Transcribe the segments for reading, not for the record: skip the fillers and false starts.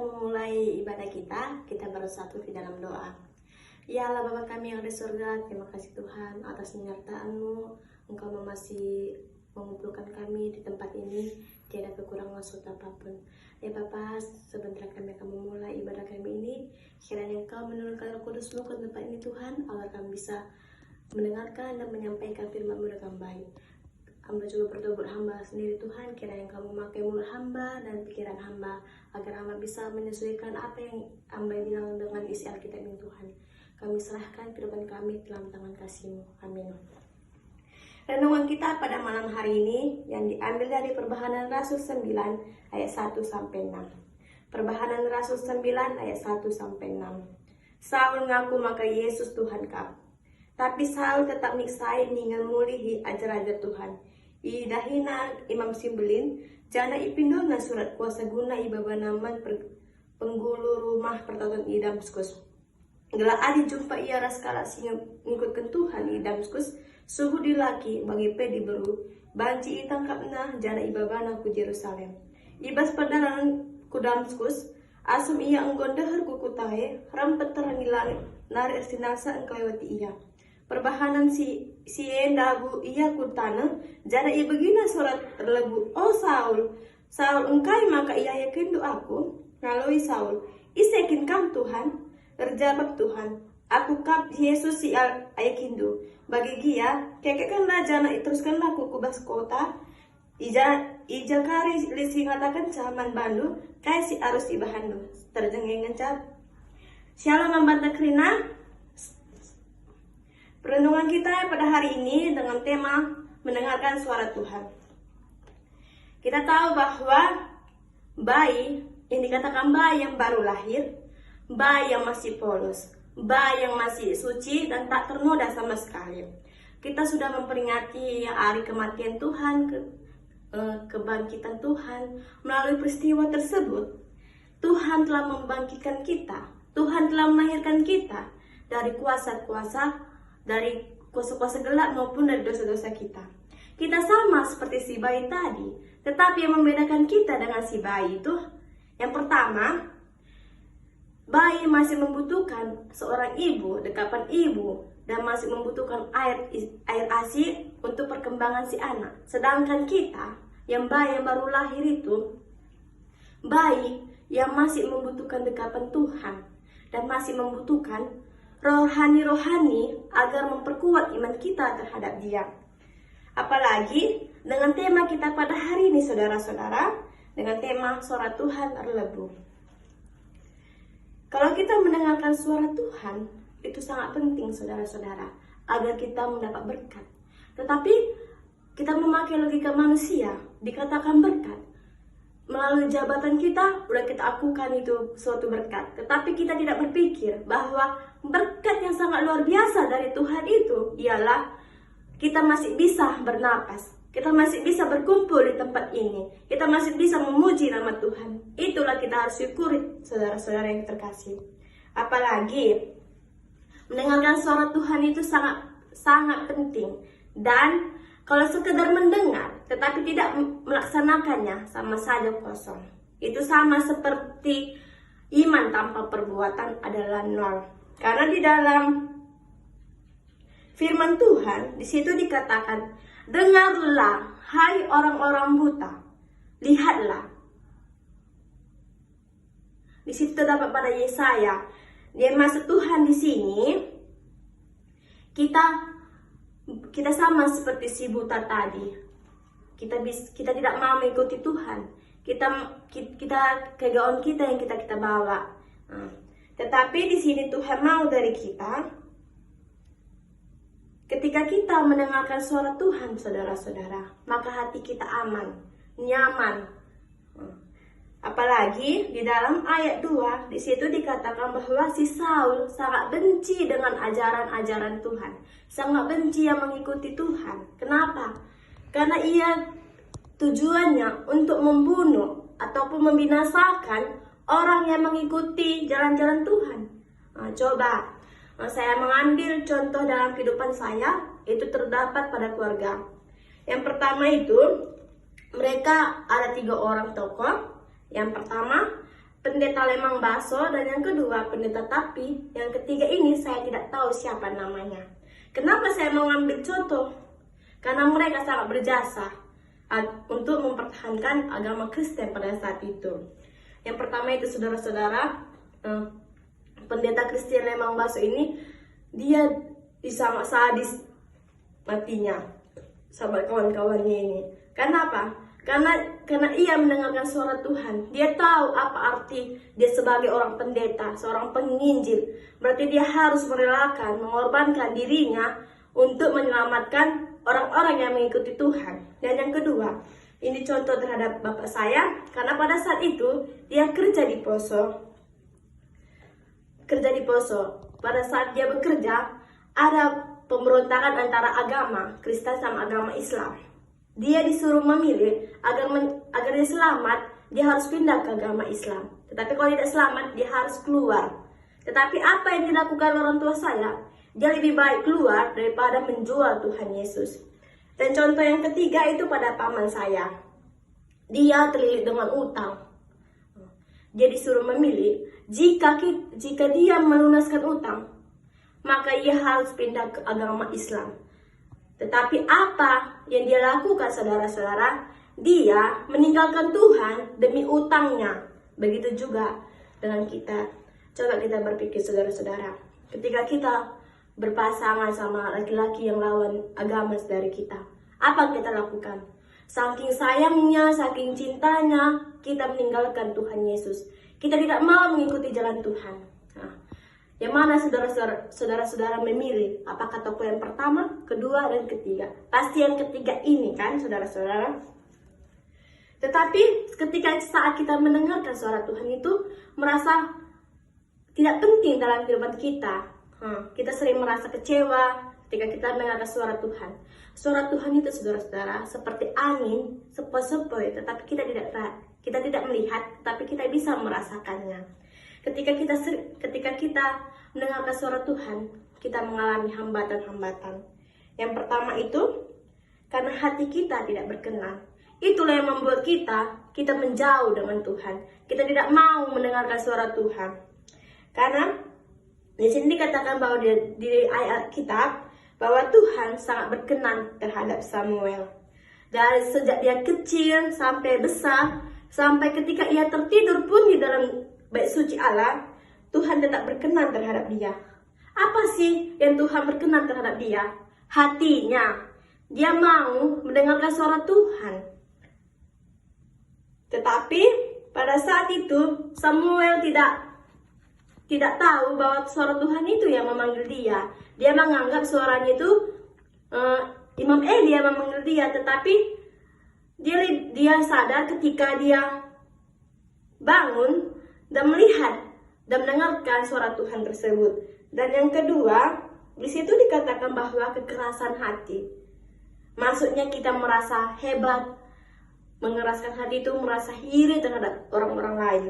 memulai ibadah kita bersatu di dalam doa. Ya Allah Bapa kami yang ada di surga, terima kasih Tuhan atas penyertaan-Mu. Engkau masih mengumpulkan kami di tempat ini, tiada kekurangan maksud apapun. Ya Bapa, sebentar kami akan memulai ibadah kami ini. Kiranya Engkau menurunkan Roh Kudus-Mu ke tempat ini Tuhan, agar kami bisa mendengarkan dan menyampaikan firman-Mu dengan baik. Hamba juga berdoa buat hamba sendiri Tuhan, kiranya Engkau memakai mulut hamba dan pikiran hamba, agar hamba bisa menyesuaikan apa yang hamba bilang dengan isi Alkitab ini Tuhan. Kami serahkan kehidupan kami dalam tangan kasih-Mu. Amin. Renungan kita pada malam hari ini yang diambil dari Perbahanan Rasul 9 ayat 1-6. Perbahanan Rasul 9 ayat 1-6. Saul ngaku maka Yesus Tuhan kau. Tapi Saul tetap miksai dengan mulihi ajar-ajar Tuhan. Idahina Imam Simbelin, jana ipindona surat kuasa guna ibaba naman penggulu rumah pertautan i Damaskus. Gela adi jumpa ia raskala singa ngikutkan Tuhan i Damaskus, suhu dilaki bagi pedi beru, banci itangkapna jana ibabana ku Yerusalem. Ibas perdalangan ku Damaskus, asum ia enggon dahar ku kutahe, rampet terangi langit, narik sinasa engkelewati ia. Perbahanan si endagu ia kutana, jana ia begina surat terlebu. Oh Saul, Saul engkai maka ia yakin aku, ngaloi Saul, isekin kam Tuhan, terjawab Tuhan, aku kap Yesus si ayakindu. Bagi dia, kekekanlah jana iteruskanlah ku kubas kota, ija kari lisi ngatakan caman bandu, kai si arus ibahandu, terjengengan cap. Shalom membantah kerina. Perenungan kita pada hari ini dengan tema mendengarkan suara Tuhan. Kita tahu bahwa bayi yang dikatakan bayi yang baru lahir, bayi yang masih polos, bayi yang masih suci dan tak ternoda sama sekali. Kita sudah memperingati hari kematian Tuhan, kebangkitan Tuhan. Melalui peristiwa tersebut, Tuhan telah membangkitkan kita. Tuhan telah melahirkan kita dari kuasa-kuasa, dari kuasa-kuasa gelap maupun dari dosa-dosa kita. Kita sama seperti si bayi tadi, tetapi yang membedakan kita dengan si bayi itu, yang pertama, bayi masih membutuhkan seorang ibu, dekapan ibu, dan masih membutuhkan air ASI untuk perkembangan si anak. Sedangkan kita, yang bayi yang baru lahir itu, bayi yang masih membutuhkan dekapan Tuhan dan masih membutuhkan rohani agar memperkuat iman kita terhadap Dia. Apalagi dengan tema kita pada hari ini saudara-saudara, dengan tema suara Tuhan terlebu. Kalau kita mendengarkan suara Tuhan, itu sangat penting saudara-saudara, agar kita mendapat berkat. Tetapi kita memakai logika manusia, dikatakan berkat. Melalui jabatan kita, udah kita akukan itu suatu berkat. Tetapi kita tidak berpikir bahwa berkat yang sangat luar biasa dari Tuhan itu ialah kita masih bisa bernapas. Kita masih bisa berkumpul di tempat ini. Kita masih bisa memuji nama Tuhan. Itulah kita harus syukuri saudara-saudara yang terkasih. Apalagi mendengarkan suara Tuhan itu sangat penting. Dan kalau sekedar mendengar tetapi tidak melaksanakannya, sama saja kosong. Itu sama seperti iman tanpa perbuatan adalah nol. Karena di dalam firman Tuhan, di situ dikatakan, dengarlah hai orang-orang buta, lihatlah. Di situ terdapat pada Yesaya. Dia maksud Tuhan di sini, kita sama seperti si buta tadi. Kita tidak mau mengikuti Tuhan. Kita kegaun kita yang kita bawa. Tetapi di sini Tuhan mau dari kita, ketika kita mendengarkan suara Tuhan, saudara-saudara, maka hati kita aman, nyaman. Apalagi di dalam ayat 2, di situ dikatakan bahwa si Saul sangat benci dengan ajaran-ajaran Tuhan. Sangat benci yang mengikuti Tuhan. Kenapa? Karena ia tujuannya untuk membunuh ataupun membinasakan orang yang mengikuti jalan-jalan Tuhan. Coba saya mengambil contoh dalam kehidupan saya, itu terdapat pada keluarga. Yang pertama itu, mereka ada 3 orang tokoh. Yang pertama, pendeta lemang baso, dan yang kedua pendeta tapi. Yang ketiga ini saya tidak tahu siapa namanya. Kenapa saya mau ambil contoh? Karena mereka sangat berjasa untuk mempertahankan agama Kristen pada saat itu. Yang pertama itu saudara-saudara, pendeta Kristen lemang baso ini, dia sangat sadis matinya sama kawan-kawannya ini. Kenapa? Karena ia mendengarkan suara Tuhan. Dia tahu apa arti dia sebagai orang pendeta, seorang penginjil. Berarti dia harus merelakan, mengorbankan dirinya untuk menyelamatkan orang-orang yang mengikuti Tuhan. Dan yang kedua, ini contoh terhadap bapak saya, karena pada saat itu dia kerja di Poso. Pada saat dia bekerja, ada pemberontakan antara agama Kristen sama agama Islam. Dia disuruh memilih agar dia selamat, dia harus pindah ke agama Islam. Tetapi kalau tidak selamat, dia harus keluar. Tetapi apa yang dilakukan orang tua saya? Dia lebih baik keluar daripada menjual Tuhan Yesus. Dan contoh yang ketiga itu pada paman saya. Dia terlilit dengan utang. Dia disuruh memilih, jika dia melunaskan utang, maka ia harus pindah ke agama Islam. Tetapi apa yang dia lakukan, saudara-saudara? Dia meninggalkan Tuhan demi utangnya. Begitu juga dengan kita. Coba kita berpikir, saudara-saudara. Ketika kita berpasangan sama laki-laki yang lawan agama dari kita, apa yang kita lakukan? Saking sayangnya, saking cintanya, kita meninggalkan Tuhan Yesus. Kita tidak mau mengikuti jalan Tuhan. Nah, yang mana saudara-saudara memilih? Apakah toko yang pertama, kedua, dan ketiga? Pasti yang ketiga ini kan, saudara-saudara. Tetapi ketika saat kita mendengarkan suara Tuhan itu, merasa tidak penting dalam kehidupan kita. Kita sering merasa kecewa ketika kita mendengarkan suara Tuhan. Suara Tuhan itu, saudara-saudara, seperti angin, sepoi-sepoi, tetapi kita tidak melihat, tetapi kita bisa merasakannya. Ketika kita mendengarkan suara Tuhan, kita mengalami hambatan-hambatan. Yang pertama itu, karena hati kita tidak berkenan. Itulah yang membuat kita menjauh dengan Tuhan. Kita tidak mau mendengarkan suara Tuhan. Karena di sini dikatakan bahwa di ayat kitab, bahwa Tuhan sangat berkenan terhadap Samuel. Dari sejak dia kecil sampai besar, sampai ketika ia tertidur pun di dalam Bait suci Allah, Tuhan tetap berkenan terhadap dia. Apa sih yang Tuhan berkenan terhadap dia? Hatinya. Dia mau mendengarkan suara Tuhan. Tetapi pada saat itu Samuel tidak tahu bahwa suara Tuhan itu yang memanggil dia. Dia menganggap suaranya itu Imam Eli yang memanggil dia. Tetapi dia sadar ketika dia bangun dan melihat dan mendengarkan suara Tuhan tersebut. Dan yang kedua, di situ dikatakan bahwa kekerasan hati. Maksudnya kita merasa hebat, mengeraskan hati itu merasa iri terhadap orang-orang lain.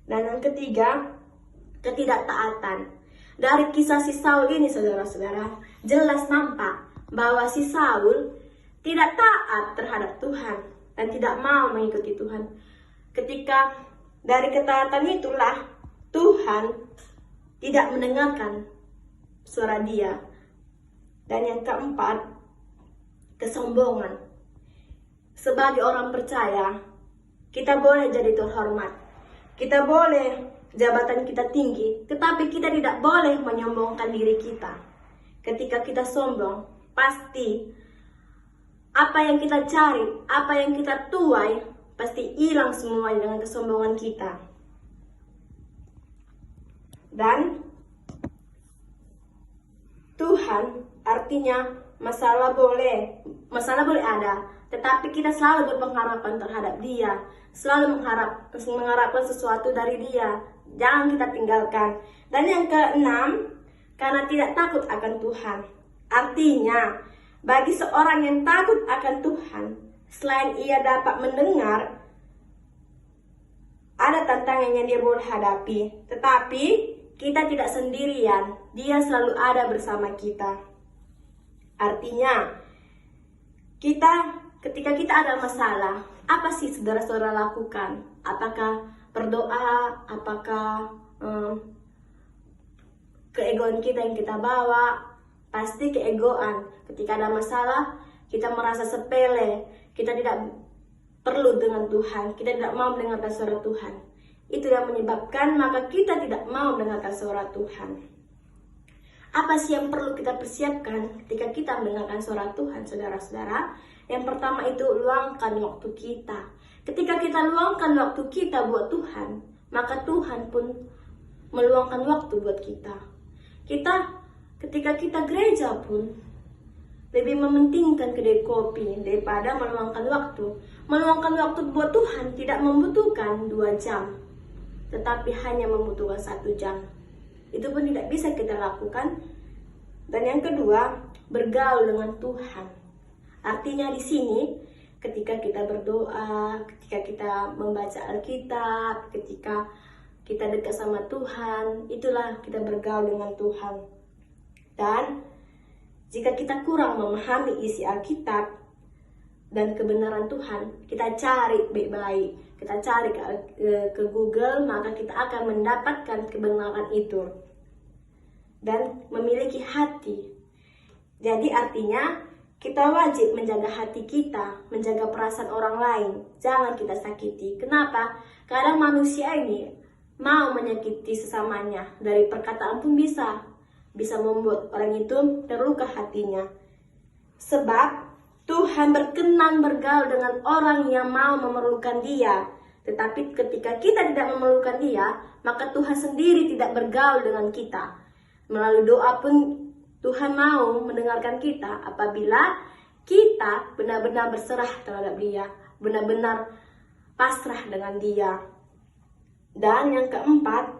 Dan yang ketiga, ketidaktaatan. Dari kisah si Saul ini, saudara-saudara, jelas nampak bahwa si Saul tidak taat terhadap Tuhan dan tidak mau mengikuti Tuhan. Ketika dari ketaatan itulah Tuhan tidak mendengarkan suara dia. Dan yang keempat, kesombongan. Sebagai orang percaya, kita boleh jadi terhormat. Kita boleh jabatan kita tinggi, tetapi kita tidak boleh menyombongkan diri kita. Ketika kita sombong, pasti apa yang kita cari, apa yang kita tuai, pasti hilang semua dengan kesombongan kita. Dan Tuhan artinya masalah boleh ada, tetapi kita selalu berpengharapan terhadap Dia, selalu mengharapkan sesuatu dari Dia. Jangan kita tinggalkan. Dan yang keenam, karena tidak takut akan Tuhan. Artinya, bagi seorang yang takut akan Tuhan, selain ia dapat mendengar, ada tantangan yang dia boleh hadapi. Tetapi kita tidak sendirian, Dia selalu ada bersama kita. Artinya, ketika kita ada masalah, apa sih saudara-saudara lakukan? Apakah berdoa, apakah keegoan kita yang kita bawa? Pasti keegoan. Ketika ada masalah, kita merasa sepele, kita tidak perlu dengan Tuhan, kita tidak mau mendengarkan suara Tuhan. Itu yang menyebabkan maka kita tidak mau mendengarkan suara Tuhan. Apa sih yang perlu kita persiapkan ketika kita mendengarkan suara Tuhan, saudara-saudara? Yang pertama itu luangkan waktu kita. Ketika kita luangkan waktu kita buat Tuhan, maka Tuhan pun meluangkan waktu buat kita. Ketika kita gereja pun lebih mementingkan kedai kopi daripada meluangkan waktu. Meluangkan waktu buat Tuhan tidak membutuhkan 2 jam, tetapi hanya membutuhkan 1 jam. Itu pun tidak bisa kita lakukan. Dan yang kedua, bergaul dengan Tuhan. Artinya di sini, ketika kita berdoa, ketika kita membaca Alkitab, ketika kita dekat sama Tuhan, itulah kita bergaul dengan Tuhan. Dan jika kita kurang memahami isi Alkitab dan kebenaran Tuhan, kita cari baik-baik, kita cari ke Google, maka kita akan mendapatkan kebenaran itu dan memiliki hati. Jadi artinya kita wajib menjaga hati kita, menjaga perasaan orang lain, jangan kita sakiti. Kenapa? Kadang manusia ini mau menyakiti sesamanya, dari perkataan pun bisa membuat orang itu terluka hatinya. Sebab Tuhan berkenan bergaul dengan orang yang mau memerlukan Dia. Tetapi ketika kita tidak memerlukan Dia, maka Tuhan sendiri tidak bergaul dengan kita. Melalui doa pun Tuhan mau mendengarkan kita apabila kita benar-benar berserah terhadap Dia, benar-benar pasrah dengan Dia. Dan yang keempat,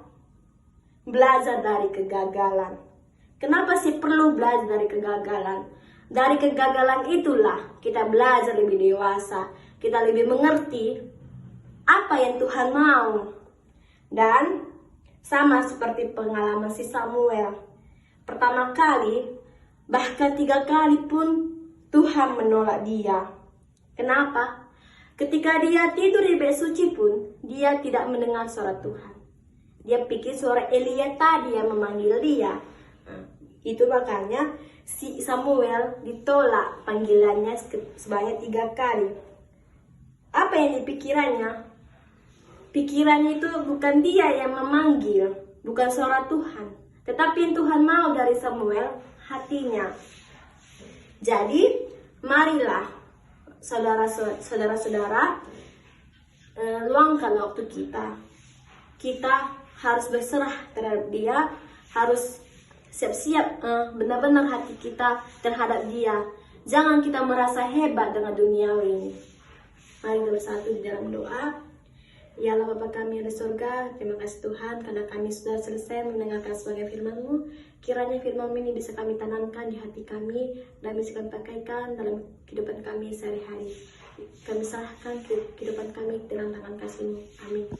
belajar dari kegagalan. Kenapa sih perlu belajar dari kegagalan? Dari kegagalan itulah kita belajar lebih dewasa, kita lebih mengerti apa yang Tuhan mau. Dan sama seperti pengalaman si Samuel. Pertama kali, bahkan 3 kali pun Tuhan menolak dia. Kenapa? Ketika dia tidur di bait suci pun, dia tidak mendengar suara Tuhan. Dia pikir suara Elia tadi yang memanggil dia. Itu makanya si Samuel ditolak panggilannya sebanyak 3 kali. Apa yang dipikirannya? Pikirannya itu bukan dia yang memanggil, bukan suara Tuhan, tetapi yang Tuhan mau dari Samuel, hatinya. Jadi, marilah saudara-saudara, luangkan waktu kita. Kita harus berserah terhadap Dia, harus siap-siap benar-benar hati kita terhadap Dia. Jangan kita merasa hebat dengan dunia ini. Mari kita bersatu di dalam doa. Ya Allah Bapa kami yang di surga, terima kasih Tuhan karena kami sudah selesai mendengarkan sebagai firman-Mu. Kiranya firman ini bisa kami tanamkan di hati kami dan bisa kami pakaikan dalam kehidupan kami sehari-hari. Kami serahkan kehidupan kami dalam tangan kasih-Mu. Amin.